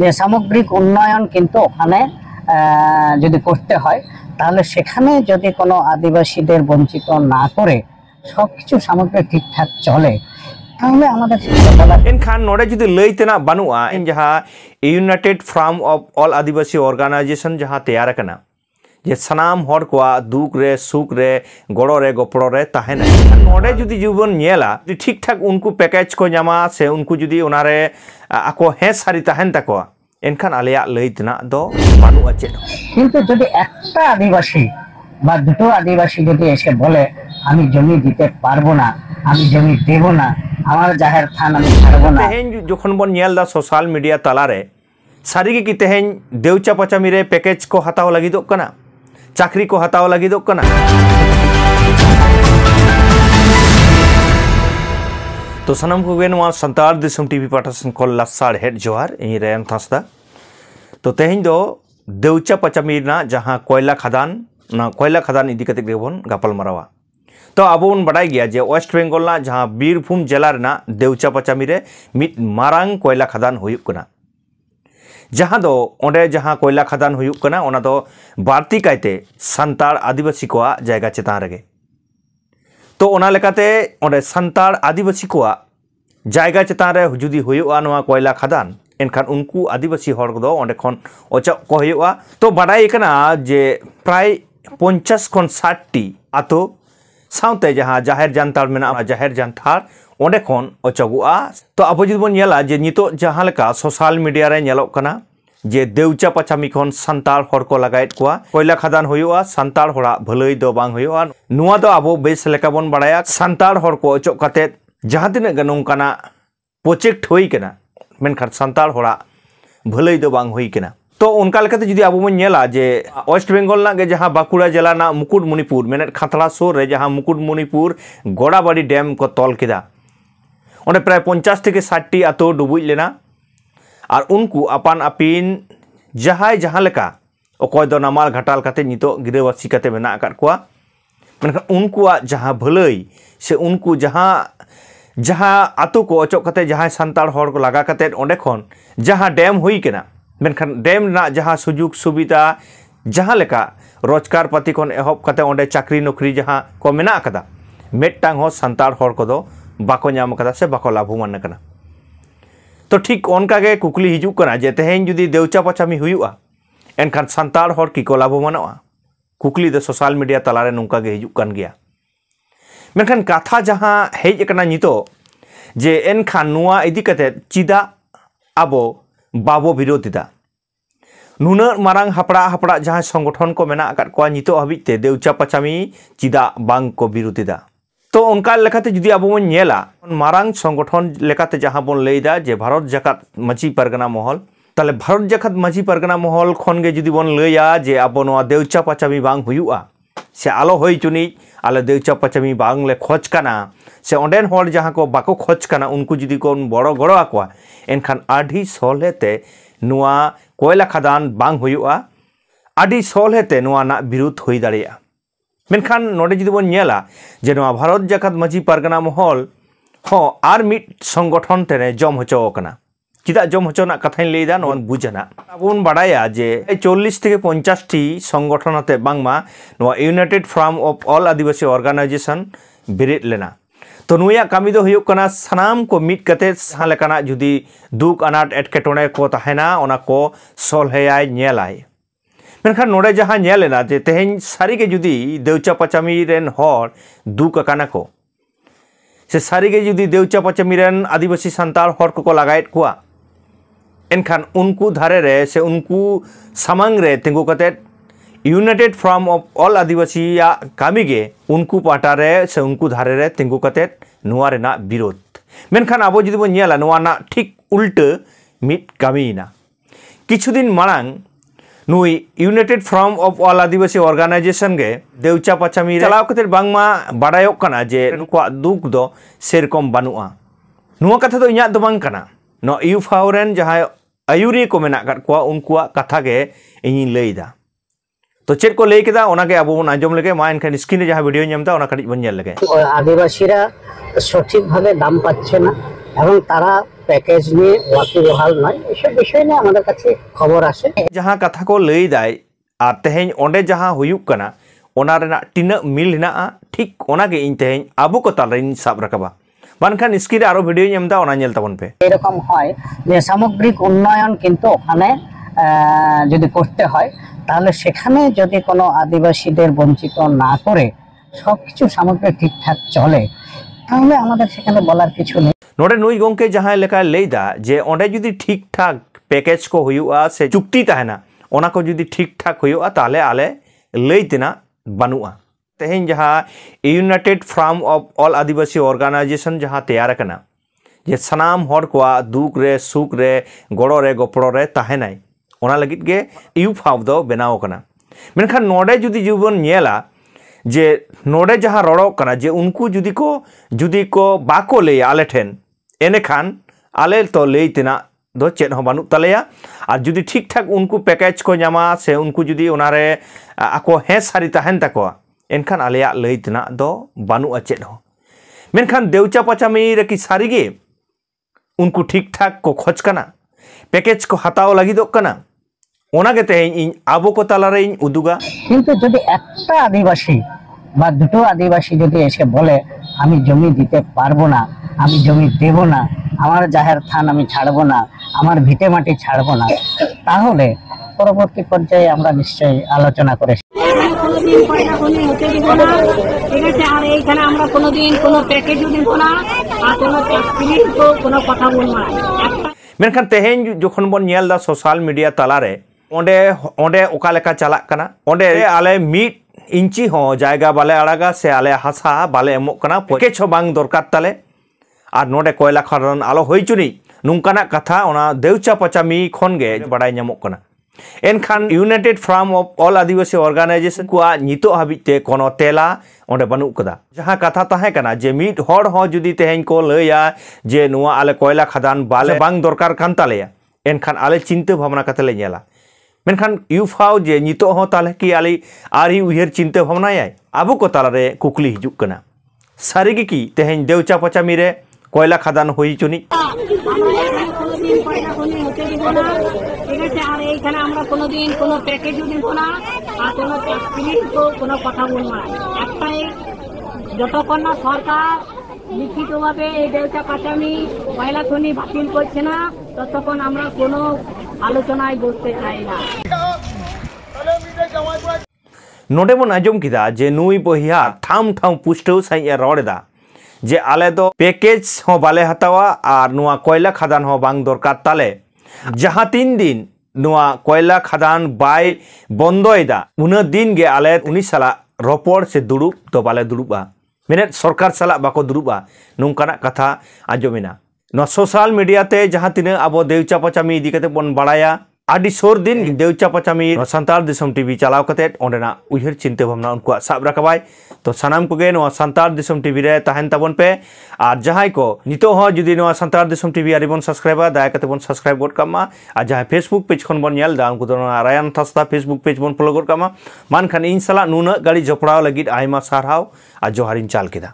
যে সামগ্রিক উন্নয়ন কিন্তু ওখানে যদি করতে হয় তাহলে সেখানে যদি কোনো আদিবাসীদের বঞ্চিত না করে সবকিছু সামগ্রিক ঠিকঠাক চলে তাহলে আমাদের এনখান নোডে যদি লইতেনা বানুয়া इन जहां United front of all Adivasi Organisation जहां तैयार करना जे सनाम हर को दुख रे सुख रे गड़ो रे गपड़ो रे ताहेना नोडे जुदी जीवन नेला ठीक ठाक उनको पैकेज को जामा से उनको जुदी उनारे आको हे सारी ताहेन तको एनखान आलिया लइतना दो बानुआ चेद किन्तु যদি একটা আদিবাসী বা দুটো আদিবাসী যদি এসে বলে আমি জমি দিতে পারবো না আমি জমি দেব না আমার জাহের থান আমি ছাড়বো না তেহেন যখন বন নেল দা সোশ্যাল মিডিয়া তালারে সারিগে কি তেহেন দেউচা পচামি রে প্যাকেজ को हताव लगी दो कना चाकरी को हताव लगी दो कना तो सनम को गेनवा संतार दिसम टीवी पाठासन को लसार हेड जोहार इन रेम थासदा तो तेहेन दो देउचा पचामी ना जहां कोयला खदान इदी कते गेबन गापल मरावा तो अब बन बाडाय गया जे वेस्ट बेंगल ना जहां बीरभूम जिला रेना देउचा पचामी रे मिट मारांग कोयला खदान हुयुक कना जहां दो ओंडे जहां कोयला खदान हुयुक कना ओना दो बारती कायते संतार आदिवासी को जायगा चेतान रगे तो ओना लेकाते ओंडे संतार आदिवासी को जायगा चेतान रे जुदी हुयुआ नोआ कोयला खदान एनखान उनको आदिवासी हर दो ओंडे खन ओचा को हुयुआ तो बाडाय कना जे प्राय 50 खन 60 आतो साउते जहां जाहेर जानतार मेना जाहेर जानतार ओंडे खन ओचगुआ तो अब जुदी बन नेला जे नितो जहां लेका सोशल मीडिया रे नेलोक कना जे देउचा पचामी खन संतार हर को लगायत कोआ कोयला खदान हुयुआ संतार हरा भलई दो बांग हुयुआ नुआ दो अब बेस लेका बन बाडाया संतार हर को ओचक काते जहां तिना गनों कना प्रोजेक्ट होई कना मेनखान संतार हरा भलई दो बांग होई कना तो उनका लेकाते जुदी अब बन नेला जे वेस्ट बेंगल ना गे जहां बाकुड़ा जिला ना मुकुटमणिपुर मेने खातला सोर रे जहां मुकुटमणिपुर गोड़ाबाड़ी डैम को तल केदा ओंडे प्राय 50 থেকে 60 आतो डुबुज लेना और उनको अपान अपिन जहां जहां लेका अकय दो नामाल घाटाल काते नितो गिरावासी काते मेना आकाद कोआ मेनखान उनको जहां भलई से उनको जहां आतो को अचक काते जहां संतार हर को लगा काते ओंडे खन जहां डैम हुई केना मेनखान डैम ना जहां सुजुग सुविधा जहां लेका रोजगार पाती खन एहब काते ओंडे चाकरी नौकरी जहां को मेना आकादा मेटटांग हो संतार हर को दो बाको नाम कदा से बाको लाभवान कना तो ठीक ओनका गे कुकली हिजुक कना जे तेहेन जुदी देउचा पचामी हुयुआ एनखान संतार हर की को लाभवानवा कुकली दे सोशल मीडिया तलारे नुंका गे हिजुक कन गया मेनखान कथा जहां हेज कना नितो जे एनखान नुआ इदी कते चिदा आबो बाबो विरोधिदा नुना मारांग हपड़ा जहां संगठन को मेना आकाद को नितो हबिते देउचा पचामी चिदा बांग को विरोधिदा तो उनका लेखाते जुदी अब बन नेला मारांग संगठन लेखाते जहां बन लैदा जे भारत जाकात माजी परगना महल ताले भारत जाकात माजी परगना महल खनगे जुदी बन लैया जे अब नोआ देउचा पचामी बांग हुयुआ से आलो होई चुनी आले देउचा पचामी बांग ले खोज काना से ओंडेन हर जहां को बाको खोज काना उनको जुदी कोन बड़ो गड़ो आकोआ एनखान आधी सोलहेते नोआ कोयला खदान बांग हुयुआ आधी सोलहेते नोआ ना विरोध होई दाड़िया मेनखान नोडे जुदी बन नेला जे नोआ भारत जाकात माजी परगना महल हो आर मिट संगठन तेने जम होचो कना चिदा जम होचोना कथाइन लैदा नोन बुझना आबोन बाडाया जे 40 থেকে 50 टी संगठन आते बांगमा नोआ united front of all Adivasi organisation बिरिद लेना तो नुया कामी दो हुयुक कना सनाम को मिट कते साहा लेकाना जुदी दुख अनाट एटकेटोने को ताहेना ओना को सलहेयाय नेलाय मेनखान नोडे जहां नेलेना जे तेहेन सारिगे जुदी देउचा पचामी रेन हर दुख काना को से सारिगे जुदी देउचा पचामी रेन आदिवासी संतार हर को लगायत कोआ एनखान उनको धारे रे से उनको सामांग रे तिंगु कते यूनाइटेड फ्रंट ऑफ ऑल आदिवासी या कामीगे उनको पाटा रे से उनको धारे रे तिंगु कते नुआ रेना विरोध मेनखान आबो जुदी बन नेला नुआ ना ठीक उल्टे मिट कामीना किछु दिन मारांग नुई united front of all Adivasi organisation गे देउचा पचामी चलाव कते बांगमा बाडायोक कना जे नुको दुख दो सेरकम बानुआ नुआ कथा दो इन्या दो बांग कना नो यूफावरेन जहां आयुरी को मेना काट को उनको कथा गे इनी लैदा तो चेक को लई केदा ओना गे अब बन आंजम लगे मा एनखान स्क्रीन जहां वीडियो नेमता ओना कटिज बन नेल लगे आदिवासीरा सठिक भावे दाम पाচ্ছে না এবং তারা প্যাকেজ নিয়ে ওয়াকিবহাল নয়, এসব বিষয় নিয়ে আমাদের কাছে খবর আসে। जहाँ कथा को लई दाय और तेहें ओंडे जहाँ हुयुक कना ओना रेना टिना मिल हेनाआ ठीक ओनागे इन तेहें आबो को तालरिन साब राकाबा बानखान स्क्रीन आरो भिडियो एमदा ओना नेल ताबन पे এরকম হয় যে সামগ্রিক উন্নয়ন কিন্তু ওখানে যদি করতে হয় তাহলে সেখানে যদি কোনো আদিবাসীদের বঞ্চিত না করে সবকিছু সামগ্রিক ঠিকঠাক চলে তাহলে আমাদের সেখানে বলার কিছু নেই। नोडे नुई गोंके जहाँ लेका लईदा जे ओंडे जुदी ठीक ठाक पैकेज को हुयुआ से चुक्ति ताहेना ओना को जुदी ठीक ठाक हुयुआ ताले आले लईतना बानुआ तेहें जहाँ United front of all Adivasi Organisation जहाँ तैयार कना जे सनाम हर को दुख रे सुख रे गड़ो रे गपड़ो रे ताहेनाय ओना लगित गे यूफाव दो बनाव कना मेनखान नोडे जुदी जीवन नेला जे नोडे जहाँ रड़ो कना जे उनको जुदी को बाको ले आले ठेन एने खान आले तो लेतना दो चेत हो बानु तलेया और जुदी ठीक ठाक उनको पैकेज को नामा से उनको जुदी उनारे आको हे सारी ताहेन तको एनखान आलेया लेतना दो बानु चेत हो मेनखान देवचा पचामी रे की सारी गे उनको ठीक ठाक को खोज कना पैकेज को हताओ लगी दो कना ওনাকে তেহেঁ আবো কো তালারে উদুগা কিন্তু যদি একটা আদিবাসী বা দুটো আদিবাসী যদি এসে বলে আমি জমি দিতে পারবো না, আমি জমি দেব না, আমার জাহের থান আমি ছাড়বো না, আমার ভিটে মাটি ছাড়বো না, তাহলে পরবর্তী পর্যায়ে আমরা নিশ্চয়ই আলোচনা করে मेनखान तेहें जखन बन नेलदा सोशल मीडिया तालारे ओंडे ओंडे ओका लेका चलाक कना ओंडे आले मिट इंची हो जायगा बाले अड़ागा से आले हासा बाले एमोक कना पैकेज हो बांग दरकार ताले और नोडे कोयला खदान आलो होइचुनी नुंकाना कथा ओना देवचा पचामी खनगे बाडाय ᱧᱟᱢᱚᱜ कना एनखान united front of all Adivasi organisation को नितो हाबिते कोनो तेला ओंडे बानु कदा जहां कथा ताहें कना जे मिट हर हो जुदी तेहें को लया जे नुआ आले कोयला खदान बाले बांग दरकार कान तालेया एनखान आले चिंता भावना कते ले नेला मेनखान यूफाव जे नितो हो ताले कि आली आरी उहेर चिंता भावना याय आबो को तालारे कुकली हिजुक कना सारिगे की तेहें देवचा पचामी रे कोयला खदान होई चुनी আমরা কোনোদিন কোনো প্যাকেজও দেব না আর কোনো ট্যাক্সিও কোনো কথা বলবো না একটাই যতক্ষণ না সরকার লিখিতভাবে এই দেউচা পাচামি কয়লা খনি বাতিল করছে না ততক্ষণ আমরা কোনো আলোচনায় বসতে চাই না। नोडे बन आजम किदा जे नुई बहिया ठाम ठाम पुष्टौ साइया रड़ेदा जे आले दो पैकेज हो बाले हतावा और नुआ कोयला खदान हो बांग दरकार ताले जहाँ 3 दिन नुआ कोयला खदान बाय बंदोयदा उन दिन गे आले उनी साला रपड़ से दुड़ुब तो बाले दुड़ुबा मेने सरकार साला बाको दुड़ुबा नुंकाना कथा आजमिना न सोशल मीडिया ते जहाँ तिना अब देवचा पचामी इदी कते बन बाड़ाया आदि सोर दिन देवचा पचामी संतार दिसम टीवी चलाव कते ओंडेना उहिर चिंता भावना उनको साब राखबाय तो सानाम कोगे नो संतार दिसम टीवी रे ताहेन ताबन पे और जहां को नितो हो जुदी नो संतार दिसम टीवी आरिबन सब्सक्राइबर दाय कते बन सब्सक्राइब गोट कामा और जहां फेसबुक पेज खन बन नेल दा उनको तो रायन थास्ता फेसबुक पेज बन फॉलो गोट कामा मान खान इन सला नुना गाड़ी जपड़ाव लगित आयमा सारहाव आ जोहारिन चाल केदा।